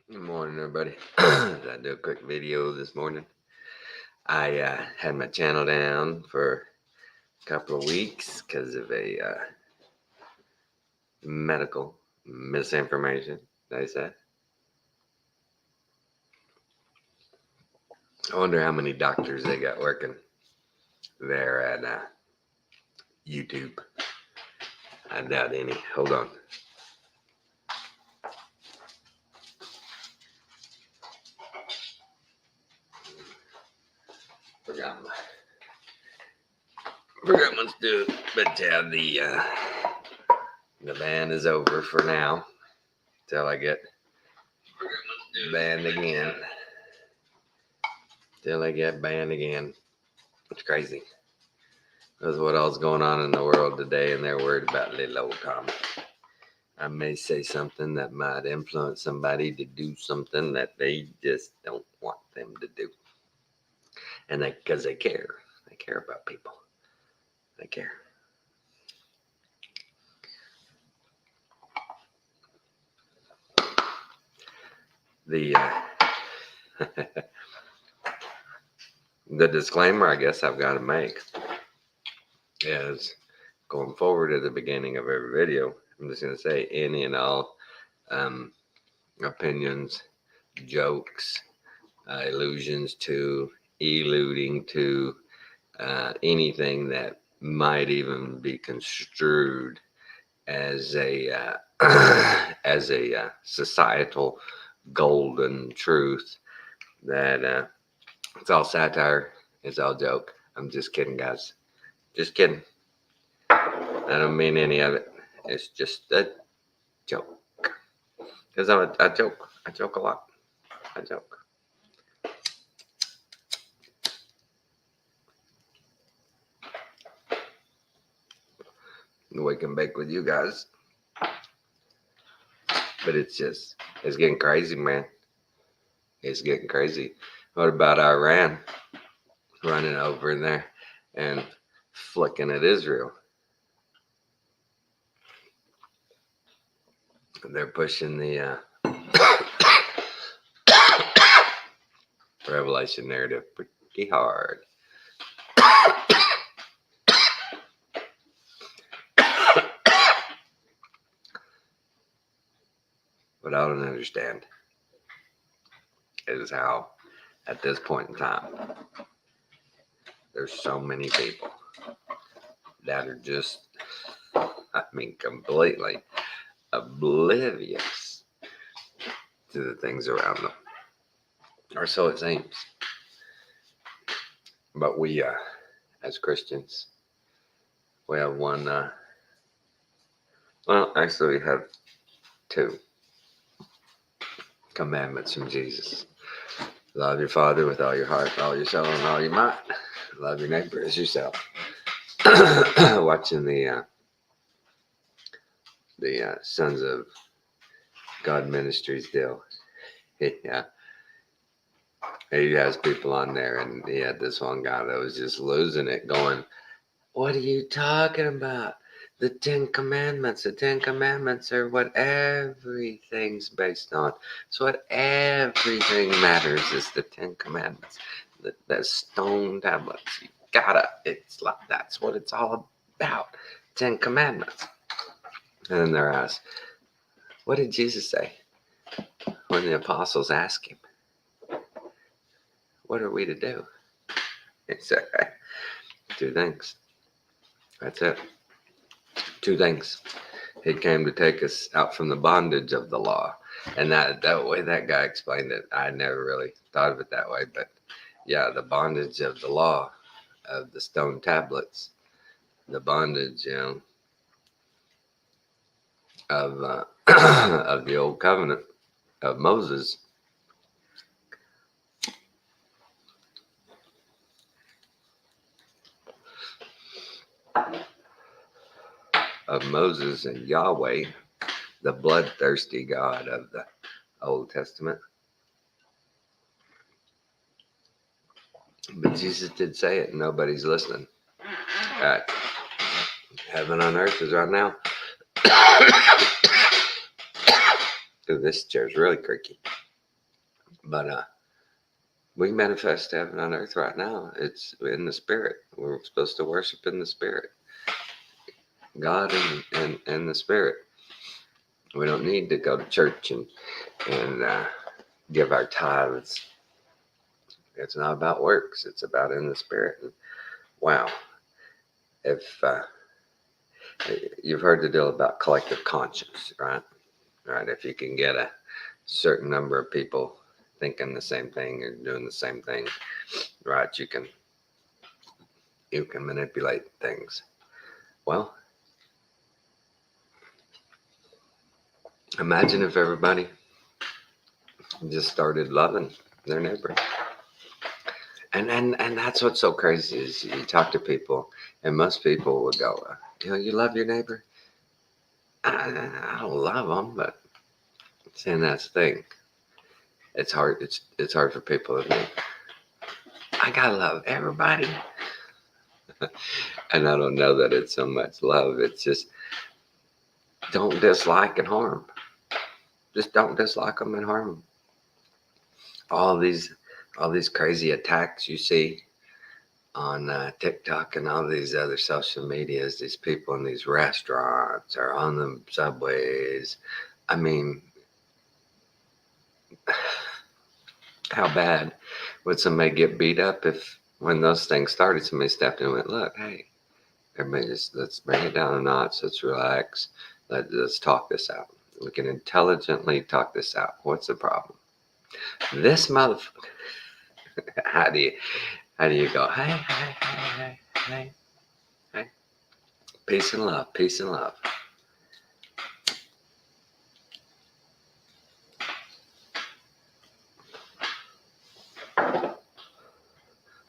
Good morning, everybody. I do a quick video this morning. I had my channel down for a couple of weeks because of a medical misinformation. They said. I wonder how many doctors they got working there at YouTube. I doubt any. Hold on. Forgot much to do. But yeah, the ban is over for now till I get banned again. Till I get banned again. It's crazy. That's what all's going on in the world today, and they're worried about little old Tommy. I may say something that might influence somebody to do something that they just don't want them to do. And because they care. They care about people. They care. The the disclaimer I guess I've got to make is going forward at the beginning of every video, I'm just going to say any and all opinions, jokes, allusions to, alluding to anything that might even be construed as a as a societal golden truth that it's all satire, it's all joke. I'm just kidding, guys. Just kidding. I don't mean any of it. It's just a joke. Because I joke. I joke a lot. I joke. Wake and bake with you guys. But it's getting crazy, man. It's getting crazy. What about Iran running over in there and flicking at Israel? They're pushing the Revelation narrative pretty hard. What I don't understand is how, at this point in time, there's so many people that are just, completely oblivious to the things around them. Or so it seems. But we, as Christians, we have one, actually we have two commandments from Jesus. Love your Father with all your heart, all your soul, and all your might. Love your neighbor as yourself. Watching the Sons of God Ministries deal. Yeah. He has people on there, and he had this one guy that was just losing it, going, "What are you talking about? The Ten Commandments. The Ten Commandments are what everything's based on. It's what everything matters is the Ten Commandments. The stone tablets. You gotta. It's like that's what it's all about. Ten Commandments." And then they're asked, "What did Jesus say?" When the apostles ask him, "What are we to do?" He said, "Two things. That's it. Two things. He came to take us out from the bondage of the law." And that way that guy explained it, I never really thought of it that way. But yeah, the bondage of the law, of the stone tablets, the bondage, of of the old covenant of Moses. Of Moses and Yahweh, the bloodthirsty God of the Old Testament. But Jesus did say it, and nobody's listening. Heaven on earth is right now. This chair's really creaky. But we manifest heaven on earth right now. It's in the spirit. We're supposed to worship in the spirit. God and the spirit. We don't need to go to church and give our tithes. It's not about works. It's about in the spirit. And wow. If you've heard the deal about collective conscience, right? Right. If you can get a certain number of people thinking the same thing or doing the same thing, right, you can manipulate things. Well, imagine if everybody just started loving their neighbor. And that's what's so crazy is you talk to people and most people would go, you love your neighbor? I don't love them, but saying that's the thing. It's hard. It's hard for people to think, I gotta love everybody. And I don't know that it's so much love. It's just don't dislike and harm. Just don't dislike them and harm them. All these crazy attacks you see on TikTok and all these other social medias, these people in these restaurants or on the subways. I mean, how bad would somebody get beat up if when those things started, somebody stepped in and went, look, hey, everybody just let's bring it down a notch. Let's relax. Let's talk this out. We can intelligently talk this out. What's the problem? This motherfucker. How do you go? Hey. Peace and love. Peace and love.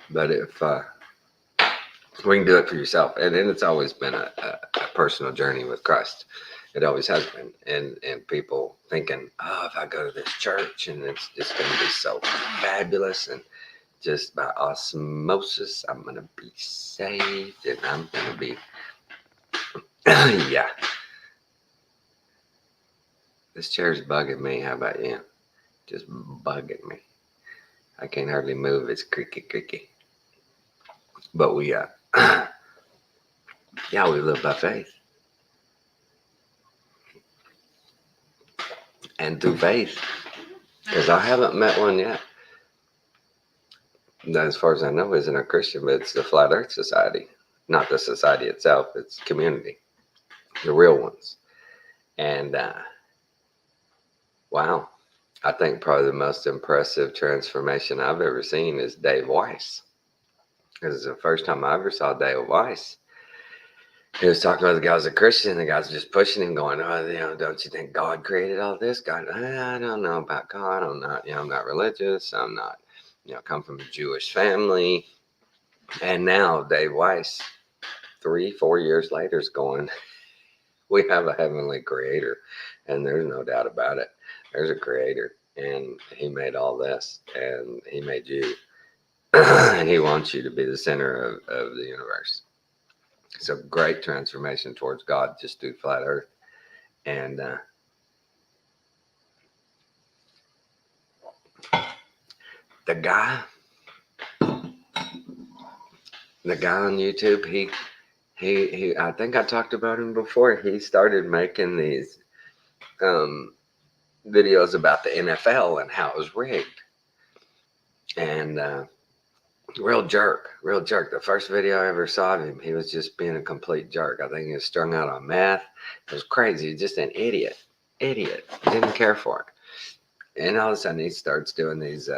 But if we can do it for yourself, and it's always been a personal journey with Christ. It always has been, and people thinking, oh, if I go to this church and it's just going to be so fabulous and just by osmosis, I'm going to be saved and I'm going to be, yeah. This chair's bugging me. How about you? Just bugging me. I can't hardly move. It's creaky. But we, yeah, we live by faith. And through faith. Because I haven't met one yet. As far as I know, isn't a Christian, but it's the Flat Earth Society. Not the society itself, it's community. The real ones. And wow. I think probably the most impressive transformation I've ever seen is Dave Weiss. Because it's the first time I ever saw Dave Weiss. He was talking about the guy was a Christian, and the guys just pushing him, going, "Oh, don't you think God created all this? God, I don't know about God. I'm not religious. I'm not, come from a Jewish family." And now Dave Weiss, 3-4 years later, is going, "We have a heavenly creator, and there's no doubt about it. There's a creator, and he made all this, and he made you, and he wants you to be the center of the universe." It's a great transformation towards God just through Flat Earth. And the guy on YouTube, he I think I talked about him before. He started making these videos about the NFL and how it was rigged. And real jerk. The first video I ever saw of him, he was just being a complete jerk. I think he was strung out on meth. It was crazy. Just an idiot. Didn't care for it. And all of a sudden he starts doing these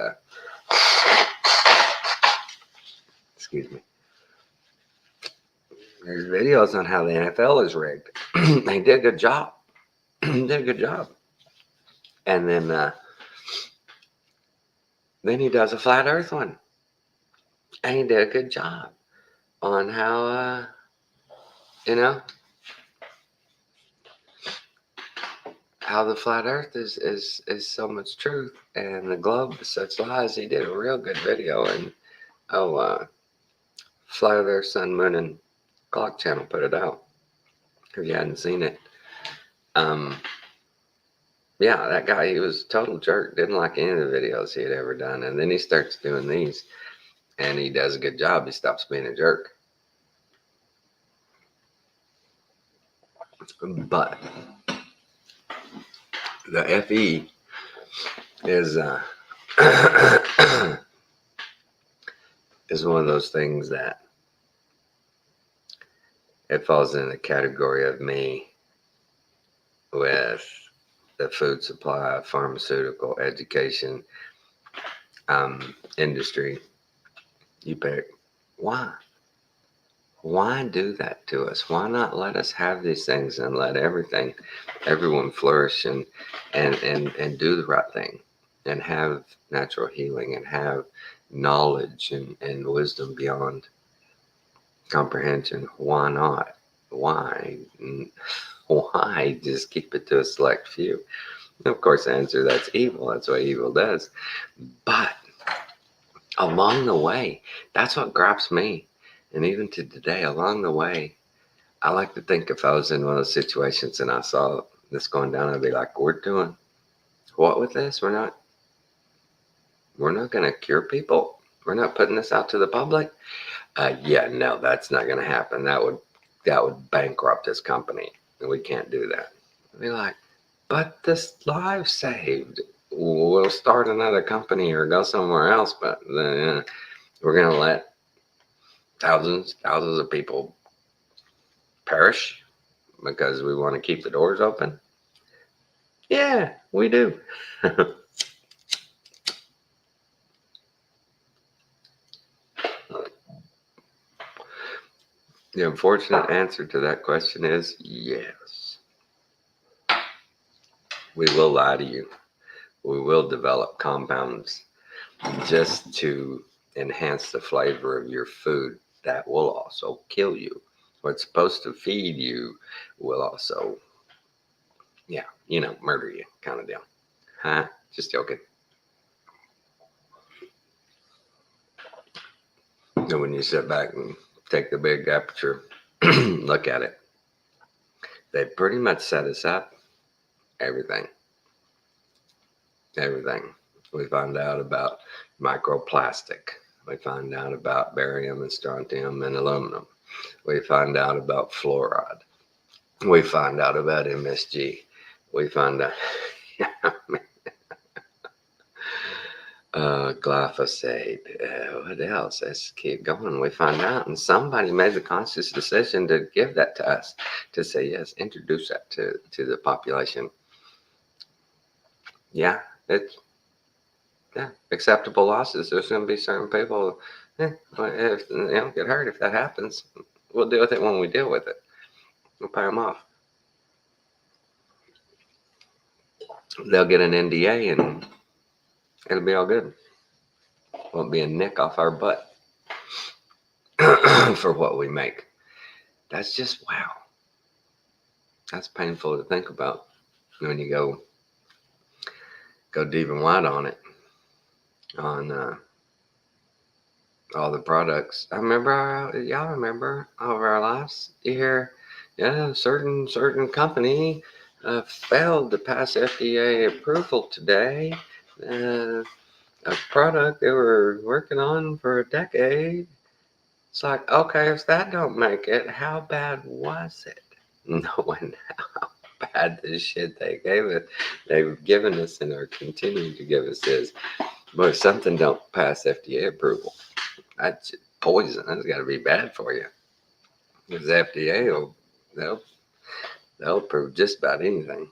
excuse me. There's videos on how the NFL is rigged. They did a good job. And then he does a flat earth one. And he did a good job on how how the flat earth is so much truth and the globe is such lies. He did a real good video. And Flat Earth, Sun, Moon, and Clock Channel put it out. If you hadn't seen it, Yeah, that guy, he was a total jerk. Didn't like any of the videos he had ever done. And then he starts doing these and he does a good job. He stops being a jerk. But the FE is is one of those things that it falls in the category of me with the food supply, pharmaceutical, education, industry. You pick. Why? Why do that to us? Why not let us have these things and let everyone flourish and do the right thing and have natural healing and have knowledge and wisdom beyond comprehension? Why not? Why? Why just keep it to a select few? Of course, the answer that's evil. That's what evil does. But along the way, that's what grabs me. And even to today, along the way, I like to think if I was in one of those situations and I saw this going down, I'd be like, we're doing what with this? We're not going to cure people. We're not putting this out to the public. Yeah, no, that's not going to happen. That would bankrupt this company. And we can't do that. I'd be like, but this life saved. We'll start another company or go somewhere else, but then we're going to let thousands of people perish because we want to keep the doors open. Yeah, we do. The unfortunate answer to that question is yes. We will lie to you. We will develop compounds just to enhance the flavor of your food that will also kill you. What's supposed to feed you will also, yeah, murder you kind of deal. Huh? Just joking. And when you sit back and take the big aperture, look at it, they pretty much set us up everything. Everything. We find out about microplastic. We find out about barium and strontium and aluminum. We find out about fluoride. We find out about MSG. We find out glyphosate. What else? Let's keep going. We find out, and somebody made the conscious decision to give that to us, to say yes, introduce that to the population. Yeah, it's acceptable losses. There's going to be certain people. If they don't get hurt, if that happens, we'll deal with it when we deal with it. We'll pay them off. They'll get an NDA and it'll be all good. Won't be a nick off our butt for what we make. That's just wow. That's painful to think about when you go deep and wide on it, on all the products. I remember, y'all remember over our lives, you hear, yeah, certain company failed to pass FDA approval today. A product they were working on for a decade. It's like, okay, if that don't make it, how bad was it? Knowing how bad the shit they've given us and are continuing to give us is, but if something don't pass FDA approval, that's poison. That's got to be bad for you. Because the FDA they'll approve just about anything.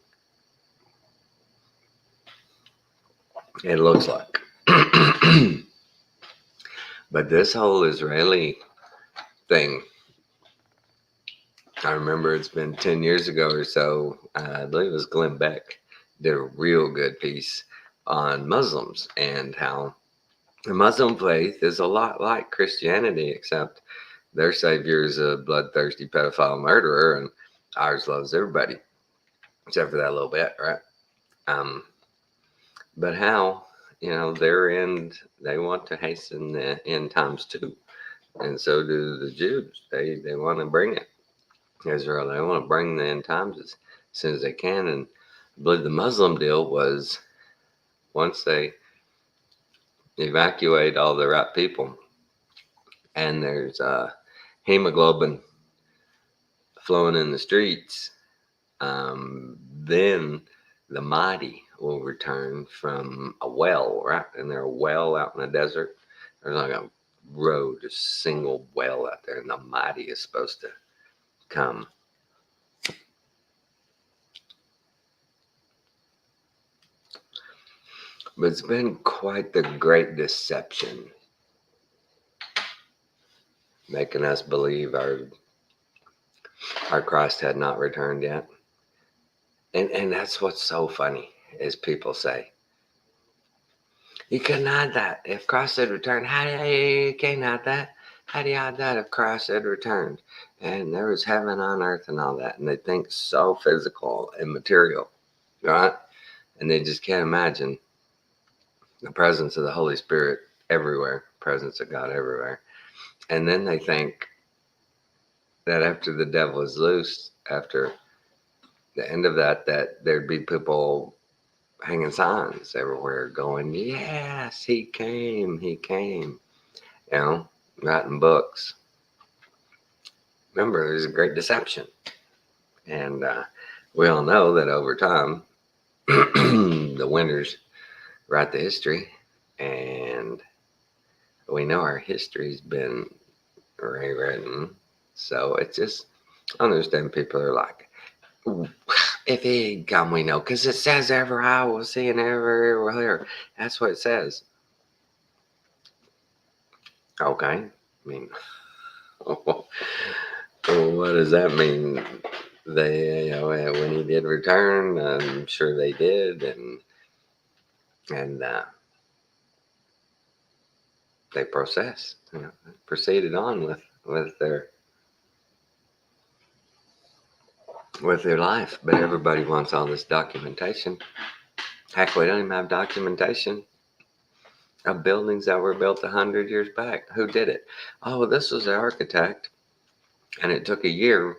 It looks like. But this whole Israeli thing, I remember it's been 10 years ago or so. I believe it was Glenn Beck did a real good piece on Muslims and how the Muslim faith is a lot like Christianity, except their savior is a bloodthirsty pedophile murderer, and ours loves everybody, except for that little bit, right? But how, their end, they want to hasten the end times too, and so do the Jews. They want to bring it. Israel, they want to bring the end times as soon as they can, and But the Muslim deal was once they evacuate all the right people and there's hemoglobin flowing in the streets, then the Mahdi will return from a well, right? And there's a well out in the desert. There's like a road, a single well out there, and the Mahdi is supposed to come. But it's been quite the great deception, making us believe our Christ had not returned yet. And that's what's so funny is people say, you couldn't hide that. If Christ had returned, how do you can't hide that? How do you hide that if Christ had returned? And there was heaven on earth and all that. And they think so physical and material, right? And they just can't imagine the presence of the Holy Spirit everywhere, presence of God everywhere. And then they think that after the devil is loose, after the end of that there'd be people hanging signs everywhere going, yes, he came, you know, writing books. Remember, there's a great deception. And we all know that over time, the winners write the history, and we know our history's been rewritten. So it's just, I understand people are like, if he come, we know, because it says every eye will see and every ear will hear. That's what it says. Okay. I mean, what does that mean? They, when he did return, I'm sure they did, and they proceeded on with their life. But everybody wants all this documentation. Heck, we don't even have documentation of buildings that were built 100 years back. Who did it? Oh, well, this was the architect, and it took a year.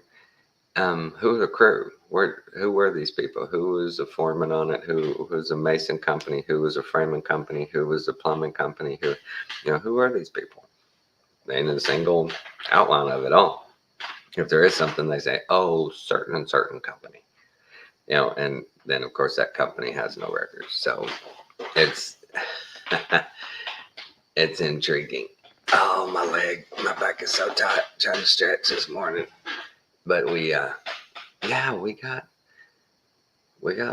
Who was the crew? Who were these people? Who was the foreman on it? Who was a mason company? Who was a framing company? Who was a plumbing company? Who are these people? They ain't a single outline of it all. If there is something, they say, oh, certain and certain company. And then of course that company has no records. So it's it's intriguing. Oh, my leg, my back is so tight, trying to stretch this morning. But we got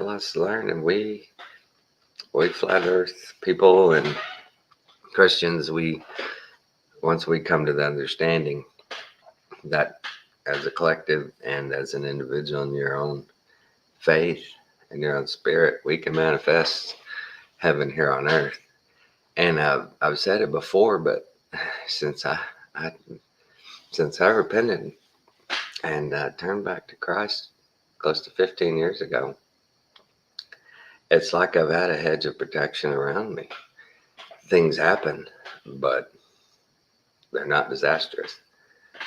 lots to learn, and we flat earth people and Christians, once we come to the understanding that as a collective and as an individual in your own faith and your own spirit, we can manifest heaven here on earth. And I've said it before, but since I repented and turned back to Christ close to 15 years ago, it's like I've had a hedge of protection around me. Things happen, but they're not disastrous.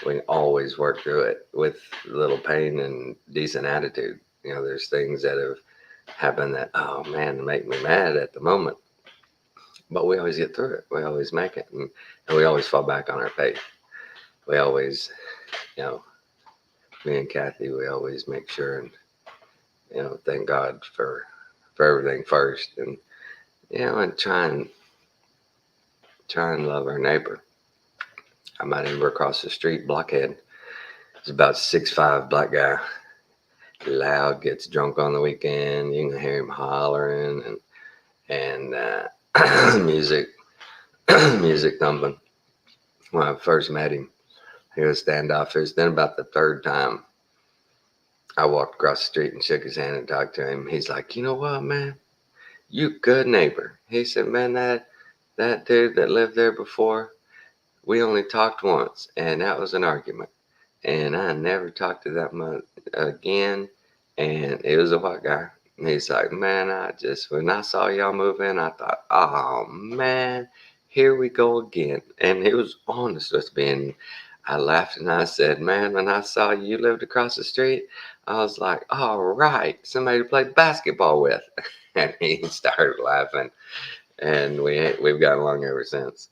We can always work through it with little pain and decent attitude. There's things that have happened that, oh man, make me mad at the moment. But we always get through it. We always make it. And we always fall back on our faith. We always, me and Kathy, we always make sure and, thank God for everything first. And, and try and love our neighbor. I met him across the street, blockhead. He's about 6'5" black guy. Loud, gets drunk on the weekend. You can hear him hollering and music thumping. When I first met him, he was standoffish. Then about the third time, I walked across the street and shook his hand and talked to him. He's like, you know what, man? You good neighbor. He said, man, that dude that lived there before, we only talked once, and that was an argument. And I never talked to that much again. And it was a white guy. And he's like, man, when I saw y'all move in, I thought, oh man, here we go again. And he was honest with me. And I laughed and I said, man, when I saw you lived across the street, I was like, all right, somebody to play basketball with. And he started laughing, and we've gotten along ever since.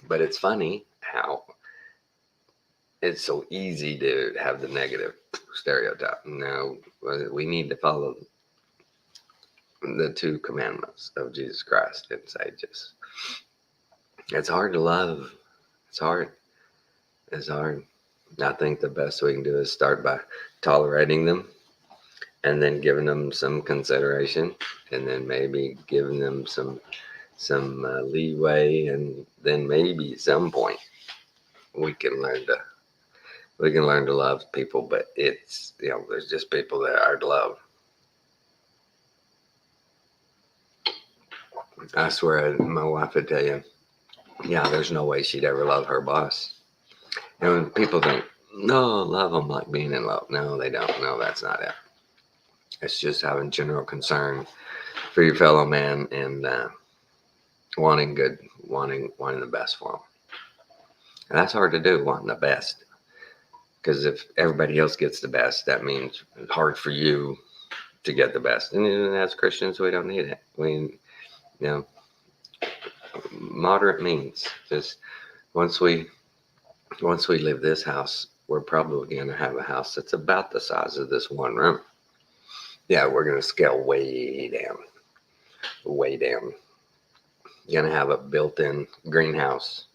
But it's funny how it's so easy to have the negative stereotype. No, we need to follow the two commandments of Jesus Christ and say, just, it's hard to love. It's hard. It's hard. I think the best we can do is start by tolerating them, and then giving them some consideration, and then maybe giving them some leeway, and then maybe at some point we can learn to love people. But it's, there's just people that are hard to love. I swear, my wife would tell you, yeah, there's no way she'd ever love her boss. And when people think, no, love them like being in love, no, they don't. No, that's not it. It's just having general concern for your fellow man, and wanting the best for them. And that's hard to do, wanting the best. Because if everybody else gets the best, that means it's hard for you to get the best. And as Christians, we don't need it. Moderate means just once we leave this house, we're probably going to have a house that's about the size of this one room. Yeah, we're going to scale way down. You're going to have a built-in greenhouse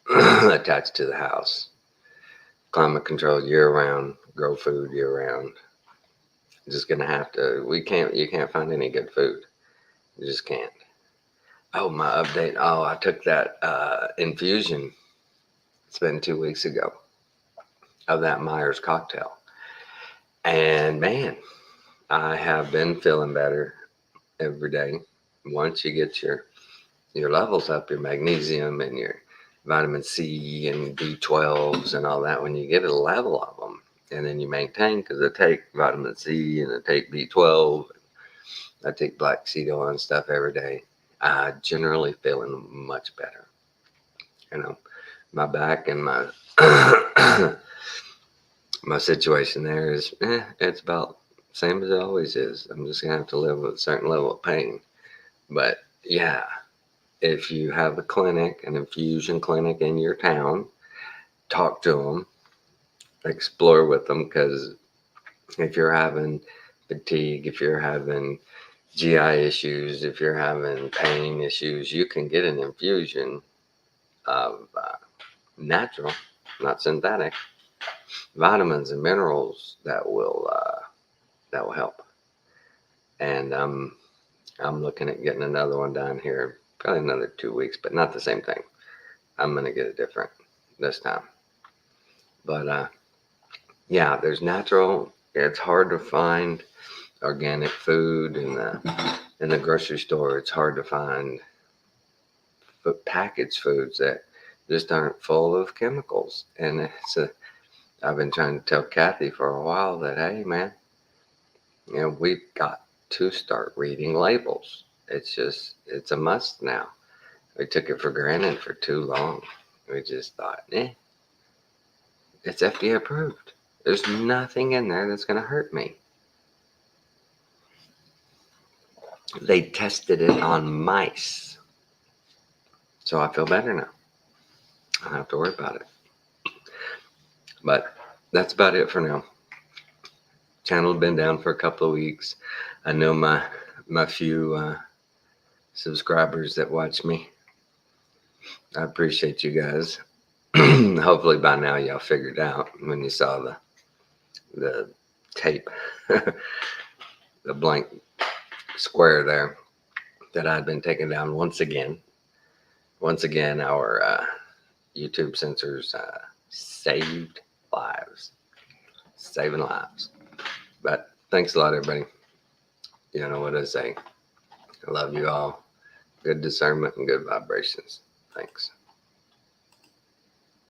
attached to the house. Climate control year-round, grow food year-round. Just going to have to, you can't find any good food. You just can't. Oh, my update. Oh, I took that infusion. It's been 2 weeks ago of that Myers cocktail. And man, I have been feeling better every day. Once you get your levels up, your magnesium and your vitamin C and B12s and all that, when you get a level of them, and then you maintain, because I take vitamin C and I take B12, I take black seed oil and stuff every day, I generally feeling much better. My back and my my situation there is, it's about the same as it always is. I'm just gonna have to live with a certain level of pain. But yeah, if you have a clinic, an infusion clinic in your town, talk to them, explore with them, because if you're having fatigue, if you're having GI issues, if you're having pain issues, you can get an infusion of natural, not synthetic, vitamins and minerals that will help. And I'm looking at getting another one down here, probably another 2 weeks, but not the same thing. I'm gonna get it different this time. But yeah, there's natural. It's hard to find organic food in the grocery store. It's hard to find packaged foods that just aren't full of chemicals. And I've been trying to tell Kathy for a while that, hey man, we've got to start reading labels. It's a must now. We took it for granted for too long. We just thought, it's FDA approved. There's nothing in there that's going to hurt me. They tested it on mice. So I feel better now. I don't have to worry about it. But that's about it for now. Channel been down for a couple of weeks. I know my few subscribers that watch me. I appreciate you guys. Hopefully by now y'all figured out when you saw the tape, the blank square there, that I'd been taken down once again. Once again, our YouTube censors saving lives. But thanks a lot, everybody. You know what I say. I love you all. Good discernment and good vibrations. Thanks.